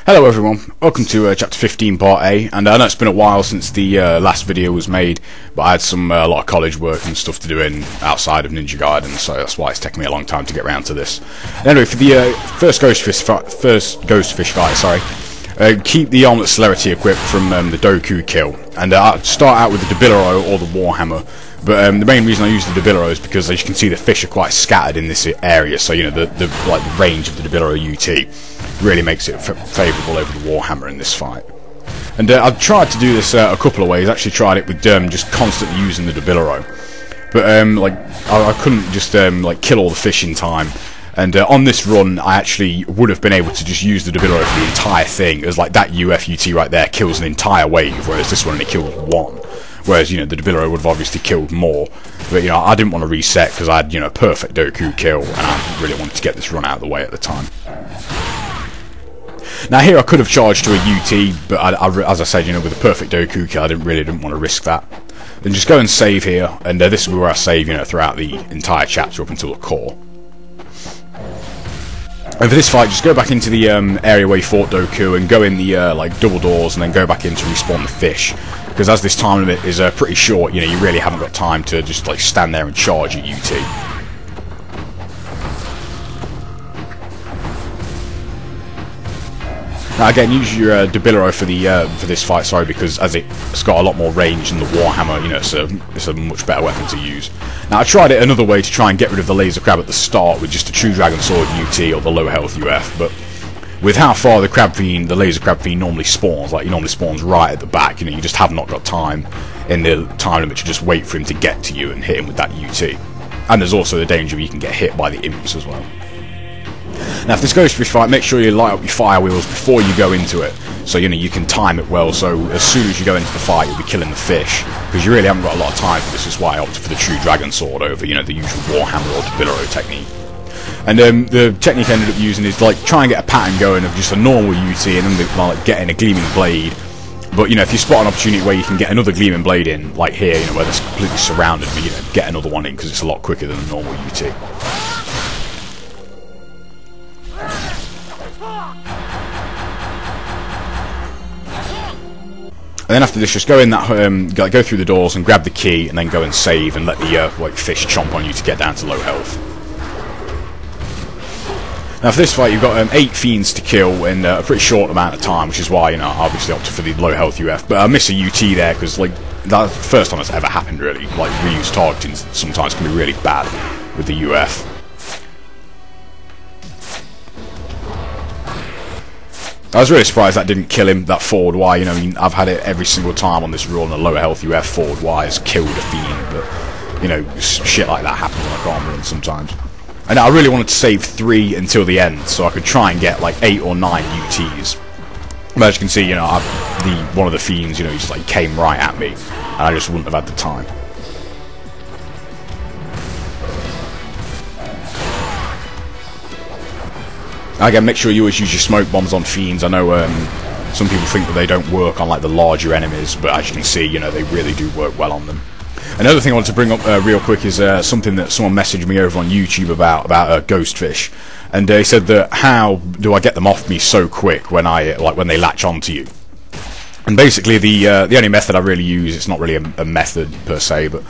Hello everyone, welcome to chapter 15 part A, and I know it's been a while since the last video was made, but I had a lot of college work and stuff to do outside of Ninja Gaiden, so that's why it's taken me a long time to get around to this. Anyway, for the first ghost fish fight, keep the armlet celerity equipped from the Doku kill, and I start out with the Debilero or the Warhammer. But the main reason I use the Debilero is because, as you can see, the fish are quite scattered in this area, so the range of the Debilero UT really makes it favourable over the Warhammer in this fight. And I've tried to do this a couple of ways. I actually tried it with just constantly using the Debilero, but I couldn't just kill all the fish in time. And on this run, I actually would have been able to just use the Debilero for the entire thing, as that UFUT right there kills an entire wave, whereas this one only kills one. Whereas, the Debilero would have obviously killed more. But, I didn't want to reset because I had, a perfect Doku kill, and I really wanted to get this run out of the way at the time. Now here I could have charged to a UT, but as I said, with a perfect Doku kill, I didn't want to risk that. Then just go and save here, and this is where I save, throughout the entire chapter up until the core. And for this fight, just go back into the area where you fought Doku and go in the double doors, and then go back in to respawn the fish. Because as this time limit is pretty short, you really haven't got time to just stand there and charge a UT. Now again, use your Debilero for this fight, because as it's got a lot more range than the Warhammer, it's a much better weapon to use. Now I tried it another way to try and get rid of the laser crab at the start with just a True Dragon Sword UT or the low health UF, but with how far the laser crab fiend normally spawns, he normally spawns right at the back, you just have not got time in the time limit to just wait for him to get to you and hit him with that UT. And there's also the danger of you can get hit by the imps as well. Now for this ghost fish fight, make sure you light up your fire wheels before you go into it, so you can time it well, so as soon as you go into the fight you'll be killing the fish, because you really haven't got a lot of time for this. Is why I opted for the True Dragon Sword over the usual Warhammer or Debilero technique. And the technique I ended up using is try and get a pattern going of just a normal UT and then getting a Gleaming Blade. But if you spot an opportunity where you can get another Gleaming Blade in, like here, where it's completely surrounded, but get another one in because it's a lot quicker than a normal UT. And then after this, just go in go through the doors and grab the key, and then go and save and let the fish chomp on you to get down to low health. Now for this fight, you've got 8 fiends to kill in a pretty short amount of time, which is why I obviously opted for the low health UF. But I miss a UT there because that's the first time that's ever happened really. Reuse targeting sometimes can be really bad with the UF. I was really surprised that didn't kill him, that forward Y. I've had it every single time on this run, a lower health UF forward Y has killed a fiend, but shit like that happens on a calm run sometimes. And I really wanted to save 3 until the end, so I could try and get 8 or 9 UTs. But as you can see, one of the fiends, just came right at me, and I just wouldn't have had the time. Again, make sure you always use your smoke bombs on fiends. I know some people think that they don't work on the larger enemies, but as you can see, they really do work well on them. Another thing I want to bring up real quick is something that someone messaged me over on YouTube about ghostfish, and he said that how do I get them off me so quick when when they latch onto you? And basically, the only method I really use, it's not really a method per se, but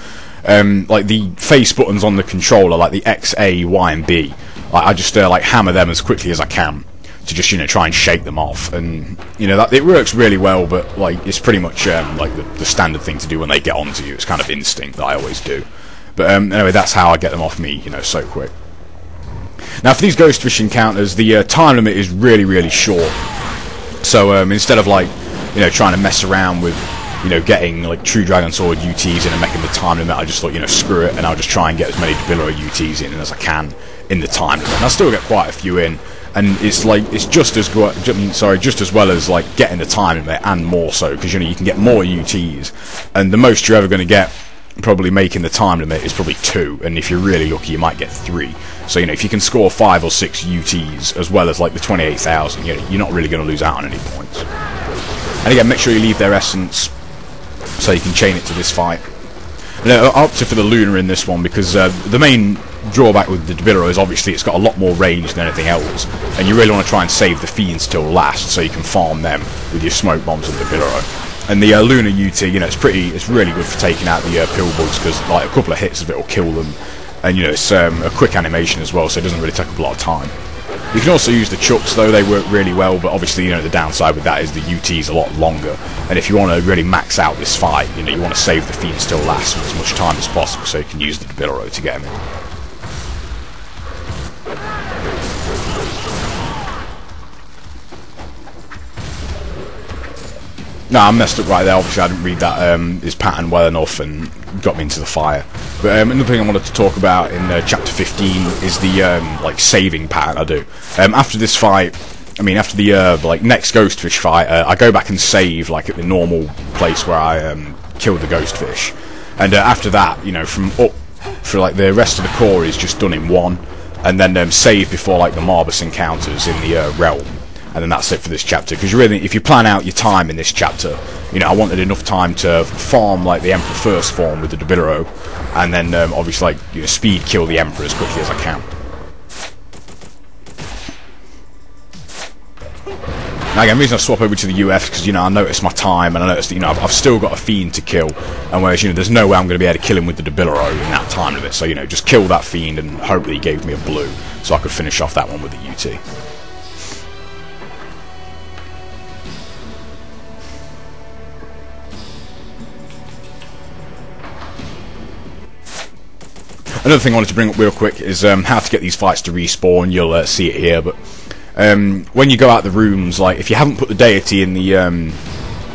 the face buttons on the controller, the X, A, Y, and B. I just hammer them as quickly as I can to just try and shake them off, and that it works really well. But it's pretty much the standard thing to do when they get onto you. It's kind of instinct that I always do. But anyway, that's how I get them off me, so quick. Now for these ghost fish encounters, the time limit is really short. So instead of trying to mess around with getting True Dragon Sword UTs in and making the time limit, I just thought screw it, and I'll just try and get as many Debilero UTs in as I can in the time limit. And I still get quite a few in, and it's just as good. Just as well as getting the time limit, and more so, because you can get more UTs, and the most you're ever going to get probably making the time limit is probably 2, and if you're really lucky you might get 3. So if you can score 5 or 6 UTs as well as the 28,000, you're not really going to lose out on any points. And again, make sure you leave their essence so you can chain it to this fight. And I opted for the Lunar in this one because the main drawback with the Debillero is obviously it's got a lot more range than anything else, and you really want to try and save the Fiends till last so you can farm them with your smoke bombs and Debillero. And the Lunar UT, you know, it's really good for taking out the pillbugs, because like a couple of hits of it will kill them, and you know it's a quick animation as well, so it doesn't really take up a lot of time. You can also use the chucks though, they work really well, but obviously, you know, the downside with that is the UT is a lot longer, and if you want to really max out this fight, you know, you want to save the Fiends till last with as much time as possible so you can use the Debillero to get them in. No, I messed up right there. Obviously, I didn't read that his pattern well enough and got me into the fire. But another thing I wanted to talk about in chapter 15 is the like saving pattern I do. After this fight, I mean after the like next ghostfish fight, I go back and save like at the normal place where I killed the ghostfish, and after that, you know, from up for like the rest of the core is just done in one, and then save before like the Marbus encounters in the realm. And then that's it for this chapter, because really, if you plan out your time in this chapter, you know, I wanted enough time to farm like the Emperor first form with the Debillero, and then obviously like, you know, speed kill the Emperor as quickly as I can. Now again, the reason I swap over to the UF because, you know, I noticed my time, and I noticed that, you know, I've still got a Fiend to kill, and whereas, you know, there's no way I'm going to be able to kill him with the Debillero in that time limit, so, you know, just kill that Fiend and hope that he gave me a blue, so I could finish off that one with the UT. Another thing I wanted to bring up real quick is how to get these fights to respawn. You'll see it here, but when you go out the rooms, like if you haven't put the deity in the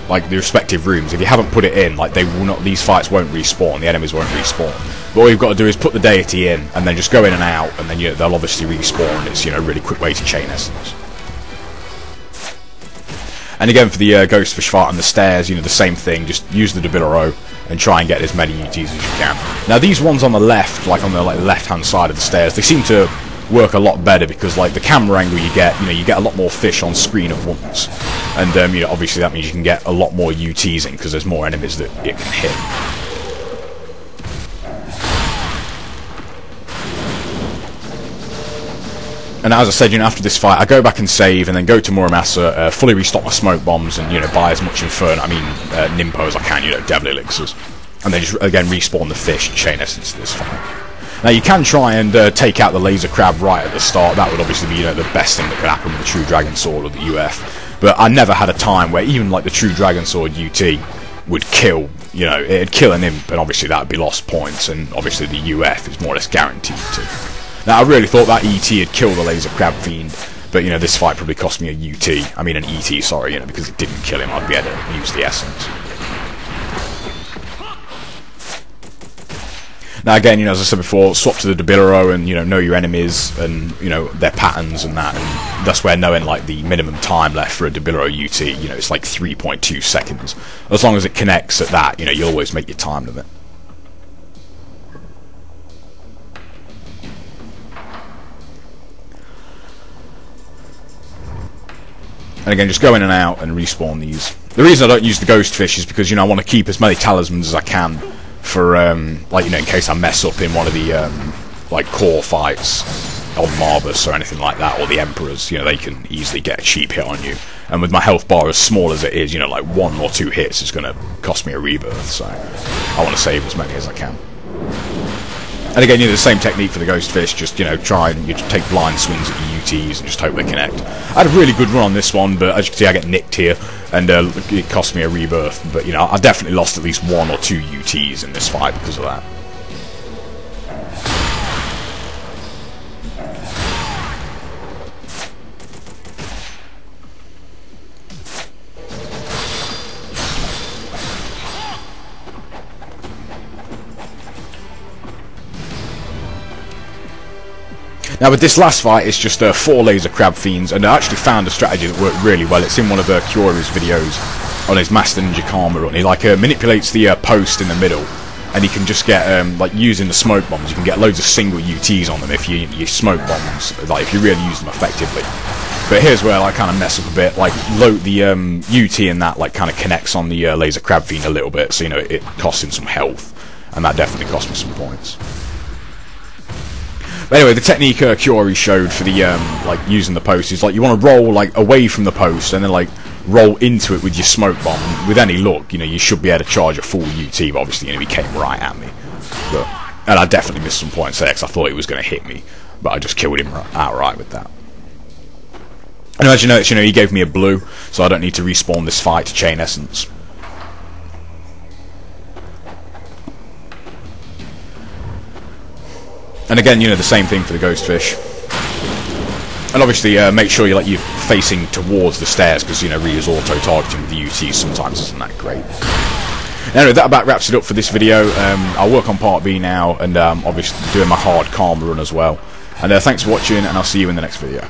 like the respective rooms, if you haven't put it in, like they will not, these fights won't respawn, the enemies won't respawn. But all you've got to do is put the deity in, and then just go in and out, and then, you know, they'll obviously respawn. It's, you know, a really quick way to chain essence. And again, for the ghostfish fight on the stairs, you know, the same thing. Just use the Debillero and try and get as many UTs as you can. Now, these ones on the left, like on the left-hand side of the stairs, they seem to work a lot better because, like, the camera angle you get, you know, you get a lot more fish on screen at once, and you know, obviously that means you can get a lot more UTs in because there's more enemies that it can hit. And as I said, you know, after this fight, I go back and save, and then go to Muramasa, fully restock my smoke bombs, and, you know, buy as much Inferno, Nimpo as I can, you know, Devil Elixirs, and then just again respawn the fish and chain essence to this fight. Now you can try and take out the laser crab right at the start. That would obviously be, you know, the best thing that could happen with the True Dragon Sword or the UF. But I never had a time where even like the True Dragon Sword UT would kill, you know, it'd kill an imp, and obviously that would be lost points, and obviously the UF is more or less guaranteed to. Now, I really thought that ET had killed the Laser Crab Fiend, but, you know, this fight probably cost me a UT. I mean, an ET, sorry, you know, because it didn't kill him. I'd be able to use the essence. Now, again, you know, as I said before, swap to the Debillero and, you know your enemies and, you know, their patterns and that. And that's where knowing, like, the minimum time left for a Debillero UT, you know, it's like 3.2 seconds. As long as it connects at that, you know, you'll always make your time limit. And again, just go in and out and respawn these. The reason I don't use the ghost fish is because, you know, I want to keep as many talismans as I can for, like, you know, in case I mess up in one of the, like, core fights on Marbus or anything like that, or the Emperors, you know, they can easily get a cheap hit on you. And with my health bar as small as it is, you know, like 1 or 2 hits is going to cost me a rebirth, so I want to save as many as I can. And again, you know, the same technique for the ghost fish, just, you know, try and you take blind swings at the UTs and just hope they connect. I had a really good run on this one, but as you can see, I get nicked here, and it cost me a rebirth. But, you know, I definitely lost at least 1 or 2 UTs in this fight because of that. Now with this last fight, it's just 4 laser crab fiends, and I actually found a strategy that worked really well. It's in one of Kiori's videos on his Master Ninja Karma run. He like manipulates the post in the middle, and he can just get like using the smoke bombs. You can get loads of single UTs on them if you smoke bombs, like if you really use them effectively. But here's where I kind of mess up a bit. Like load the UT in that like kind of connects on the laser crab fiend a little bit, so you know it costs him some health, and that definitely cost me some points. But anyway, the technique Curie showed for the like using the post is like you want to roll like away from the post and then like roll into it with your smoke bomb. And with any luck, you know, you should be able to charge a full UT. But obviously, the enemy came right at me, and I definitely missed some points there because I thought it was going to hit me, but I just killed him outright with that. And as you notice, you know, he gave me a blue, so I don't need to respawn this fight to chain essence. And again, you know, the same thing for the ghost fish. And obviously, make sure you're facing towards the stairs, because, you know, Rya's auto-targeting with the UTs sometimes isn't that great. Anyway, that about wraps it up for this video. I'll work on part B now, and obviously doing my hard karma run as well. And thanks for watching, and I'll see you in the next video.